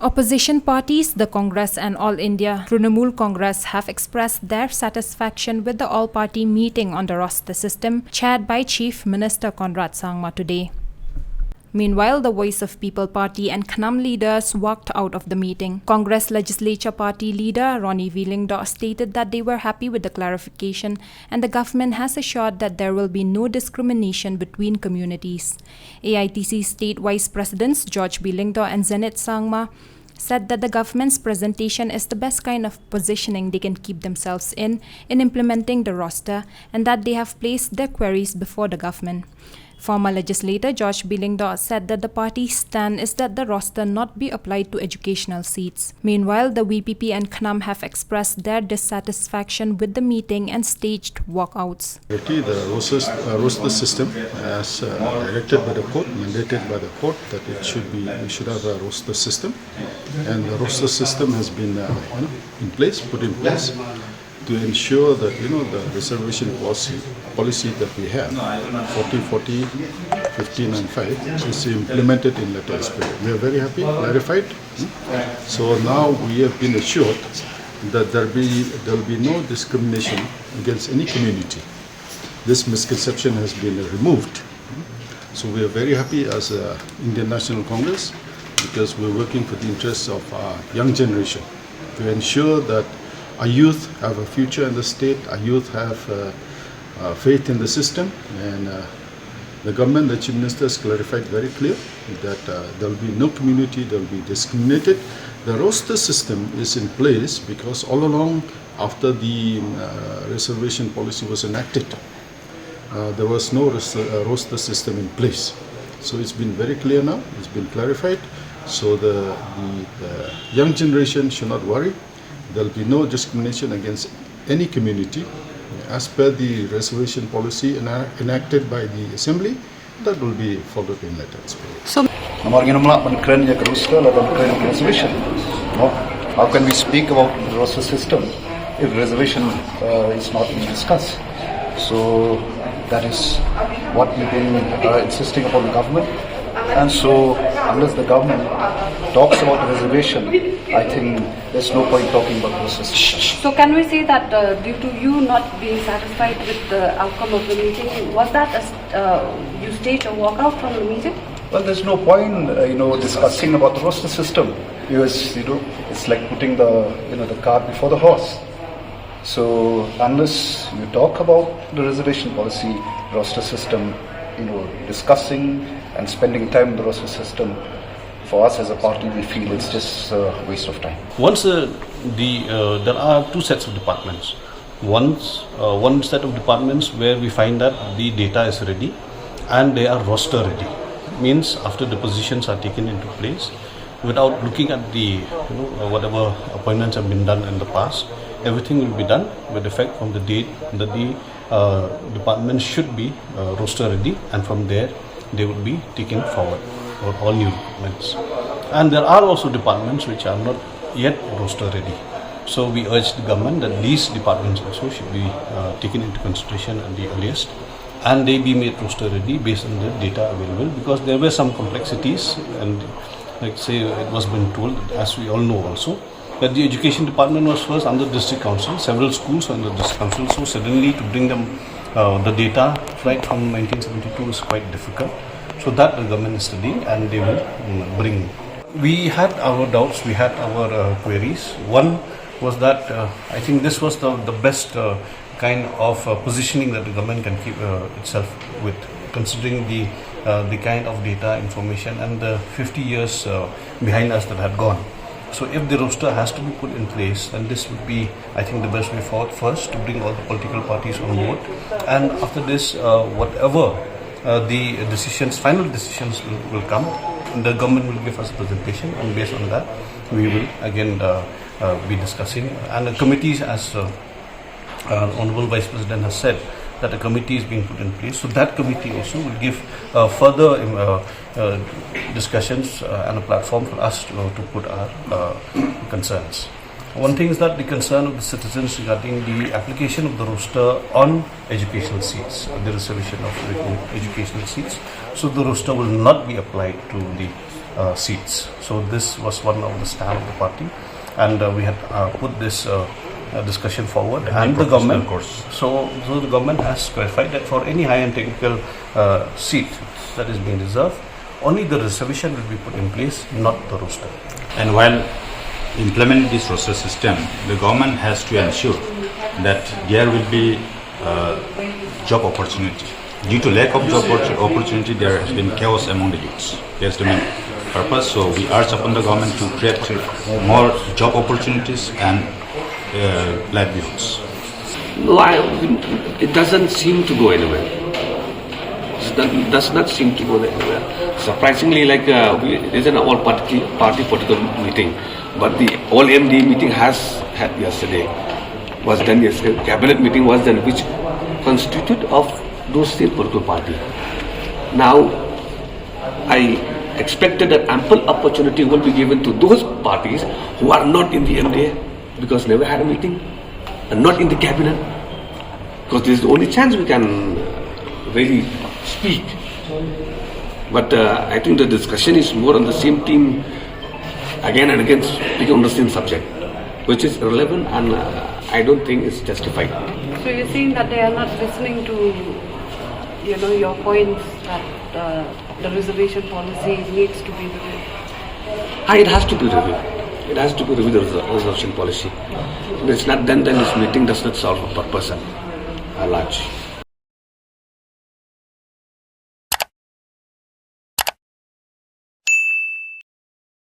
Opposition parties, the Congress and All India Trinamool Congress, have expressed their satisfaction with the all-party meeting on the roster system chaired by Chief Minister Conrad Sangma today. Meanwhile, the Voice of People Party and KHNAM leaders walked out of the meeting. Congress Legislature Party leader Ronnie Wheelingdo stated that they were happy with the clarification and the government has assured that there will be no discrimination between communities. AITC State Vice Presidents George Wheelingdo and Zenit Sangma said that the government's presentation is the best kind of positioning they can keep themselves in implementing the roster and that they have placed their queries before the government. Former legislator George Wheelingdo said that the party's stand is that the roster not be applied to educational seats. Meanwhile, the VPP and KHNAM have expressed their dissatisfaction with the meeting and staged walkouts. The roster system, as directed by the court, mandated by the court, that we should have a roster system, and the roster system has been put in place to ensure that the reservation policy that we have 40-40, 15 and 5 is implemented in letter spirit. We are very happy, clarified. So now we have been assured that there will be no discrimination against any community. This misconception has been removed. So we are very happy as Indian National Congress because we are working for the interests of our young generation to ensure that our youth have a future in the state, our youth have faith in the system, and the government, the Chief Minister has clarified very clear that there will be no community that will be discriminated. The roster system is in place because all along after the reservation policy was enacted, there was no roster system in place. So it's been very clear now, it's been clarified. So the young generation should not worry. There will be no discrimination against any community. As per the reservation policy enacted by the Assembly, that will be followed in letter. So, reservation. How can we speak about the roster system if reservation is not being discussed? So that is what we've been insisting upon the government. And so, unless the government talks about the reservation, I think there's no point talking about the system. So, can we say that due to you not being satisfied with the outcome of the meeting, was that you staged a walkout from the meeting? Well, there's no point, discussing about the roster system because it's like putting the cart before the horse. So, unless you talk about the reservation policy, roster system, discussing and spending time in the roster system, for us as a party, we feel it's just a waste of time. Once there are two sets of departments. One set of departments where we find that the data is ready and they are roster ready. Means after the positions are taken into place, without looking at the whatever appointments have been done in the past, everything will be done with effect from the date that the department should be roster ready, and from there they will be taken forward for all new departments. And there are also departments which are not yet roster ready. So we urge the government that these departments also should be taken into consideration at the earliest, and they be made roster ready based on the data available, because there were some complexities, and like say it was been told, as we all know also, that the education department was first under district council, several schools were under district council, so suddenly to bring them the data right from 1972 is quite difficult. So that the government is studying and they will bring. We had our doubts, we had our queries. One was that I think this was the best kind of positioning that the government can keep itself with, considering the kind of data information and the 50 years behind us that had gone. So if the roster has to be put in place, then this would be, I think, the best way forward. First, to bring all the political parties on board, and after this, whatever the decisions, final decisions will come, the government will give us a presentation, and based on that, we will again be discussing. And the committees, as Honorable Vice President has said, that a committee is being put in place. So that committee also will give further discussions and a platform for us to put our concerns. One thing is that the concern of the citizens regarding the application of the roster on educational seats, the reservation of educational seats. So the roster will not be applied to the seats. So this was one of the stand of the party, and we had put this discussion forward, and the government. So the government has clarified that for any high-end technical seat that is being reserved, only the reservation will be put in place, not the roster. And while implementing this roster system, the government has to ensure that there will be job opportunity. Due to lack of job opportunity, there has been chaos among the youths. That's the main purpose. So we urge upon the government to create more job opportunities and livelihoods. No, it doesn't seem to go anywhere. It does not seem to go anywhere. Surprisingly, there's an all-party political meeting, but the all-MD meeting was done yesterday. Cabinet meeting was done, which constituted of those same political party. Now, I expected that ample opportunity will be given to those parties who are not in the MDA, because never had a meeting, and not in the cabinet, because this is the only chance we can really speak. But I think the discussion is more on the same theme, again and again speaking on the same subject, which is irrelevant, and I don't think it's justified. So you're saying that they are not listening to, your points that the reservation policy needs to be reviewed? It has to be reviewed. It has to be reviewed, the reservation policy. If it's not done, then this meeting does not solve a purpose at large.